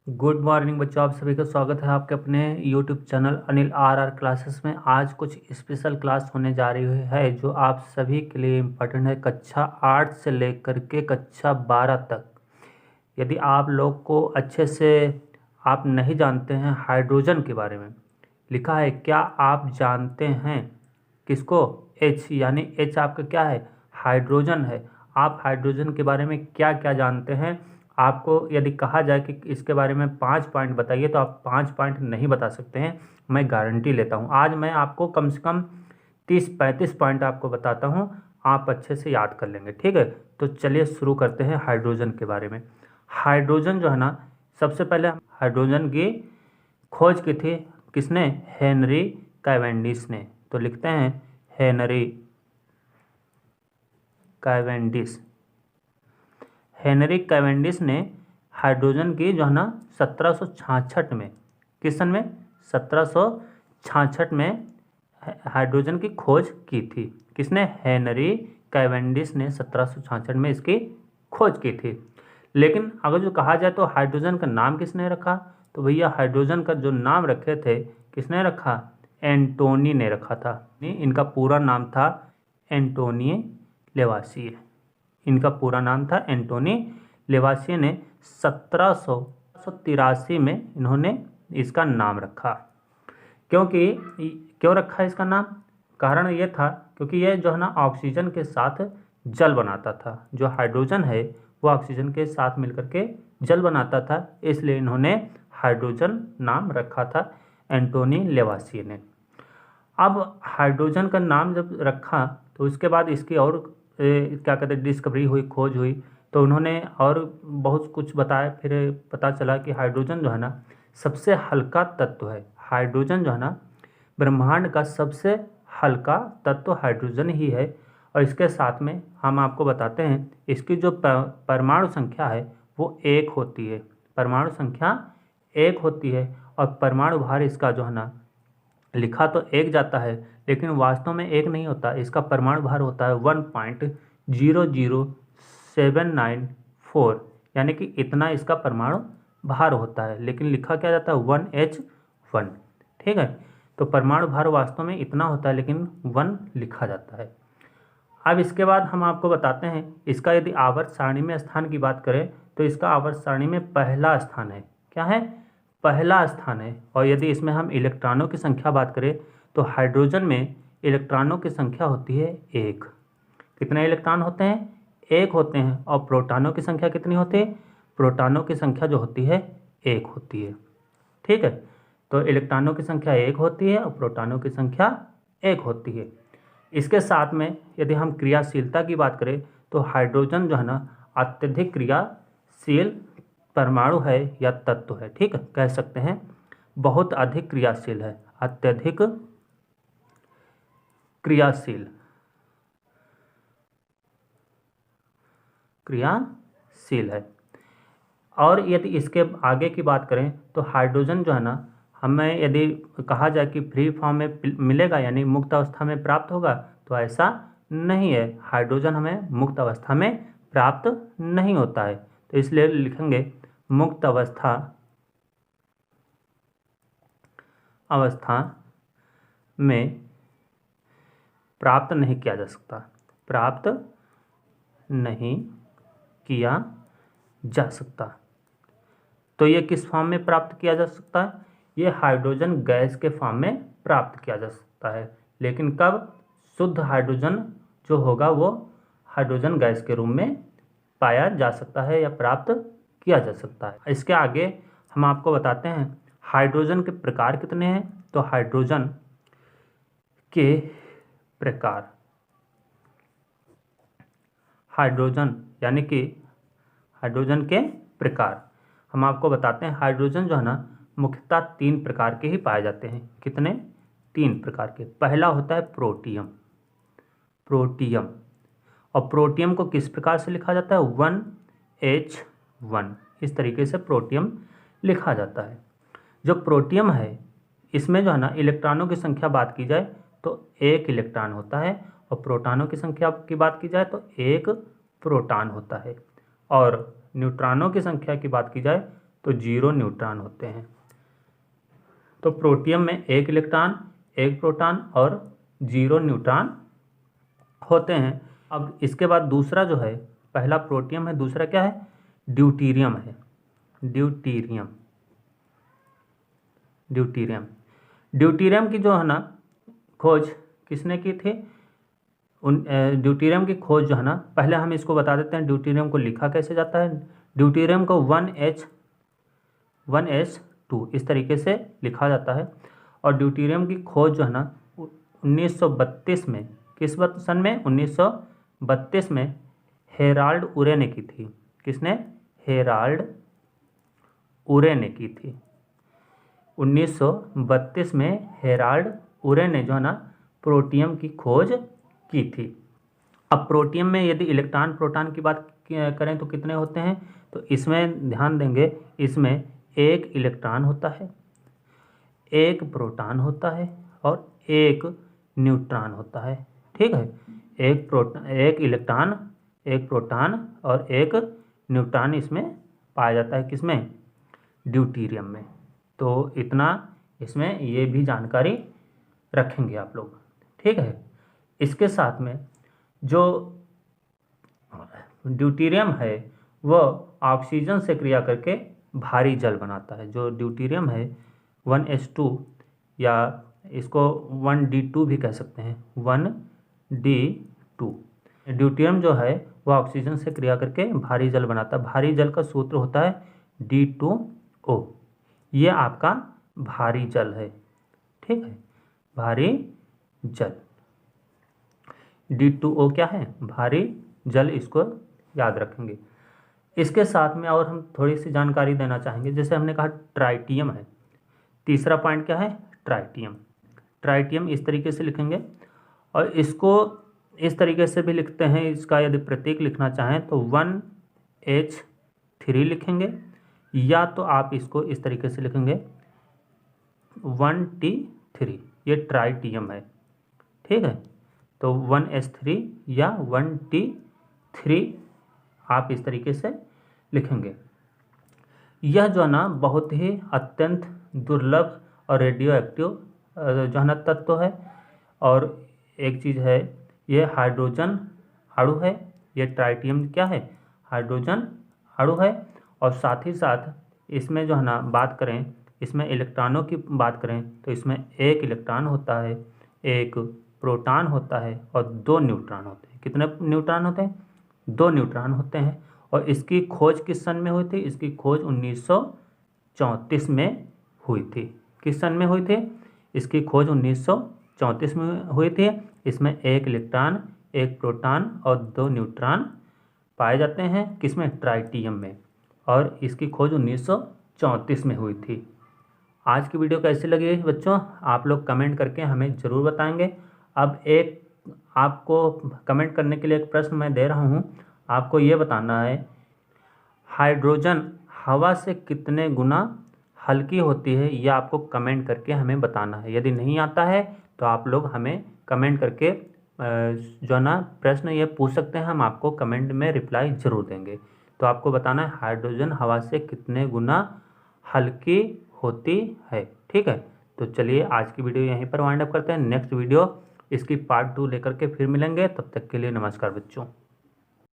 Good morning बच्चों, आप सभी का स्वागत है आपके अपने YouTube channel Anil R classes में। आज कुछ स्पेशल क्लास होने जा रही है जो आप सभी के लिए इम्पोर्टेंट है, कक्षा 8 से लेकर के कक्षा 12 तक। यदि आप लोग को अच्छे से आप नहीं जानते हैं हाइड्रोजन के बारे में, लिखा है क्या आप जानते हैं किसको? एच, यानी एच आपका क्या है? हाइड्रोजन है। आप हाइड्रोजन के बारे में क्या क्या जानते हैं? आपको यदि कहा जाए कि इसके बारे में 5 पॉइंट बताइए तो आप 5 पॉइंट नहीं बता सकते हैं, मैं गारंटी लेता हूं। आज मैं आपको कम से कम 30-35 पॉइंट आपको बताता हूं, आप अच्छे से याद कर लेंगे, ठीक है। तो चलिए शुरू करते हैं हाइड्रोजन के बारे में। हाइड्रोजन जो है ना, सबसे पहले हाइड्रोजन की खोज की थी किसने? हेनरी कैवेंडिश ने। तो लिखते हैं हेनरी कैवेंडिश। हेनरी कैवेंडिश ने हाइड्रोजन की जो है ना 1766 में, किस सन में? 1766 में हाइड्रोजन की खोज की थी। किसने? हेनरी कैवेंडिश ने 1766 में इसकी खोज की थी। लेकिन अगर जो कहा जाए तो हाइड्रोजन का नाम किसने रखा? तो भैया हाइड्रोजन का जो नाम रखे थे किसने रखा? एंटोनी ने रखा था। इनका पूरा नाम था एंटोनी लेवासिए। इनका पूरा नाम था एंटोनी लेवासिए ने 1783 में इन्होंने इसका नाम रखा। क्यों रखा इसका नाम? कारण ये था क्योंकि ये जो है ना ऑक्सीजन के साथ जल बनाता था। जो हाइड्रोजन है वो ऑक्सीजन के साथ मिलकर के जल बनाता था, इसलिए इन्होंने हाइड्रोजन नाम रखा था एंटोनी लेवासिए ने। अब हाइड्रोजन का नाम जब रखा तो उसके बाद इसकी और क्या कहते हैं डिस्कवरी हुई, खोज हुई, तो उन्होंने और बहुत कुछ बताया। फिर पता चला कि हाइड्रोजन जो है ना सबसे हल्का तत्व है। हाइड्रोजन जो है ना ब्रह्मांड का सबसे हल्का तत्व हाइड्रोजन ही है। और इसके साथ में हम आपको बताते हैं इसकी जो परमाणु संख्या है वो 1 होती है। परमाणु संख्या 1 होती है और परमाणु भार इसका जो है ना लिखा तो 1 जाता है, लेकिन वास्तव में 1 नहीं होता। इसका परमाणु भार होता है 1.00794, यानी कि इतना इसका परमाणु भार होता है, लेकिन लिखा क्या जाता है? 1H1, ठीक है। तो परमाणु भार वास्तव में इतना होता है लेकिन 1 लिखा जाता है। अब इसके बाद हम आपको बताते हैं इसका यदि आवर्त सारणी में स्थान की बात करें तो इसका आवर्त सारणी में पहला स्थान है। क्या है? पहला स्थान है। और यदि इसमें हम इलेक्ट्रॉनों की संख्या बात करें तो हाइड्रोजन में इलेक्ट्रॉनों की संख्या होती है 1। कितने इलेक्ट्रॉन होते हैं? 1 होते हैं। और प्रोटॉनों की संख्या कितनी होती है? प्रोटॉनों की संख्या जो होती है 1 होती है, ठीक है। तो इलेक्ट्रॉनों की संख्या 1 होती है और प्रोटॉनों की संख्या 1 होती है। इसके साथ में यदि हम क्रियाशीलता की बात करें तो हाइड्रोजन जो है ना अत्यधिक क्रियाशील परमाणु है या तत्व है, ठीक है, कह सकते हैं बहुत अधिक क्रियाशील है, अत्यधिक क्रियाशील है। और यदि इसके आगे की बात करें तो हाइड्रोजन जो है ना हमें यदि कहा जाए कि फ्री फॉर्म में मिलेगा यानी मुक्त अवस्था में प्राप्त होगा, तो ऐसा नहीं है। हाइड्रोजन हमें मुक्त अवस्था में प्राप्त नहीं होता है, तो इसलिए लिखेंगे मुक्त अवस्था में प्राप्त नहीं किया जा सकता। प्राप्त नहीं किया जा सकता। तो ये किस फॉर्म में प्राप्त किया जा सकता है? ये हाइड्रोजन गैस के फॉर्म में प्राप्त किया जा सकता है। लेकिन कब? शुद्ध हाइड्रोजन जो होगा वो हाइड्रोजन गैस के रूप में पाया जा सकता है या प्राप्त किया जा सकता है। इसके आगे हम आपको बताते हैं हाइड्रोजन के प्रकार कितने हैं। तो हाइड्रोजन के प्रकार, हाइड्रोजन यानी कि हाइड्रोजन के प्रकार हम आपको बताते हैं। हाइड्रोजन जो है ना मुख्यतः 3 प्रकार के ही पाए जाते हैं। कितने? 3 प्रकार के। पहला होता है प्रोटियम। और प्रोटियम को किस प्रकार से लिखा जाता है? 1H1, इस तरीके से प्रोटियम लिखा जाता है। जो प्रोटियम है इसमें जो है ना इलेक्ट्रॉनों की संख्या बात की जाए तो 1 इलेक्ट्रॉन होता है और प्रोटॉनों की संख्या की बात की जाए तो 1 प्रोटॉन होता है। और न्यूट्रॉनों की संख्या की बात की जाए तो 0 न्यूट्रॉन होते हैं। तो प्रोटियम में 1 इलेक्ट्रॉन, 1 प्रोटॉन और 0 न्यूट्रॉन होते हैं। अब इसके बाद दूसरा जो है, पहला प्रोटियम है, दूसरा क्या है, ड्यूटीरियम है। ड्यूटीरियम ड्यूटीरियम की जो है ना खोज किसने की थी? ड्यूटीरियम की खोज जो है ना, पहले हम इसको बता देते हैं ड्यूटीरियम को लिखा कैसे जाता है। ड्यूटीरियम को 1H2 इस तरीके से लिखा जाता है। और ड्यूटीरियम की खोज जो है ना 1932 में, किस सन में, 1932 में हेराल्ड उरे ने की थी। किसने? हेराल्ड उरे ने की थी। 1932 में हेराल्ड उरे ने जो है ना प्रोटियम की खोज की थी। अब प्रोटियम में यदि इलेक्ट्रॉन प्रोटॉन की बात करें तो कितने होते हैं? तो इसमें ध्यान देंगे, इसमें 1 इलेक्ट्रॉन होता है, 1 प्रोटॉन होता है और 1 न्यूट्रॉन होता है। ठीक है, 1 इलेक्ट्रॉन, 1 प्रोटॉन और 1 न्यूट्रॉन इसमें पाया जाता है। किसमें? ड्यूटीरियम में। तो इतना इसमें ये भी जानकारी रखेंगे आप लोग। ठीक है, इसके साथ में जो ड्यूटीरियम है वह ऑक्सीजन से क्रिया करके भारी जल बनाता है। जो ड्यूटीरियम है 1H2 या इसको 1D2 भी कह सकते हैं, 1D2। ड्यूटीरियम जो है वह ऑक्सीजन से क्रिया करके भारी जल बनाता है। भारी जल का सूत्र होता है D2O। ये आपका भारी जल है। ठीक है, भारी जल D2O क्या है? भारी जल। इसको याद रखेंगे। इसके साथ में और हम थोड़ी सी जानकारी देना चाहेंगे। जैसे हमने कहा ट्राइटियम है, तीसरा पॉइंट क्या है? ट्राइटियम। ट्राइटियम इस तरीके से लिखेंगे और इसको इस तरीके से भी लिखते हैं। इसका यदि प्रतीक लिखना चाहें तो 1H3 लिखेंगे, या तो आप इसको इस तरीके से लिखेंगे 1T3। ये ट्राइटियम है। ठीक है, तो 1H3 या 1T3 आप इस तरीके से लिखेंगे। यह जो है ना बहुत ही अत्यंत दुर्लभ और रेडियो एक्टिव जो है ना तत्व है। और एक चीज़ है, ये हाइड्रोजन अणु है। ये ट्राइटियम क्या है? हाइड्रोजन अणु है। और साथ ही साथ इसमें जो है ना बात करें, इसमें इलेक्ट्रॉनों की बात करें तो इसमें 1 इलेक्ट्रॉन होता है, 1 प्रोटॉन होता है और 2 न्यूट्रॉन होते हैं। कितने न्यूट्रॉन होते हैं? 2 न्यूट्रॉन होते हैं। और इसकी खोज किस सन में हुई थी? इसकी खोज 1934 में हुई थी। किस सन में हुई थी? इसकी खोज 1934 में हुई थी। इसमें 1 इलेक्ट्रॉन, 1 प्रोटॉन और 2 न्यूट्रॉन पाए जाते हैं। किसमें? ट्राइटियम में। और इसकी खोज 1934 में हुई थी। आज की वीडियो कैसी लगी बच्चों? आप लोग कमेंट करके हमें ज़रूर बताएंगे। अब एक आपको कमेंट करने के लिए एक प्रश्न मैं दे रहा हूँ। आपको ये बताना है, हाइड्रोजन हवा से कितने गुना हल्की होती है? ये आपको कमेंट करके हमें बताना है। यदि नहीं आता है तो आप लोग हमें कमेंट करके जो ना प्रश्न ये पूछ सकते हैं। हम आपको कमेंट में रिप्लाई ज़रूर देंगे। तो आपको बताना है हाइड्रोजन हवा से कितने गुना हल्की होती है। ठीक है, तो चलिए आज की वीडियो यहीं पर वाइंड अप करते हैं। नेक्स्ट वीडियो इसकी पार्ट 2 लेकर के फिर मिलेंगे। तब तक के लिए नमस्कार बच्चों।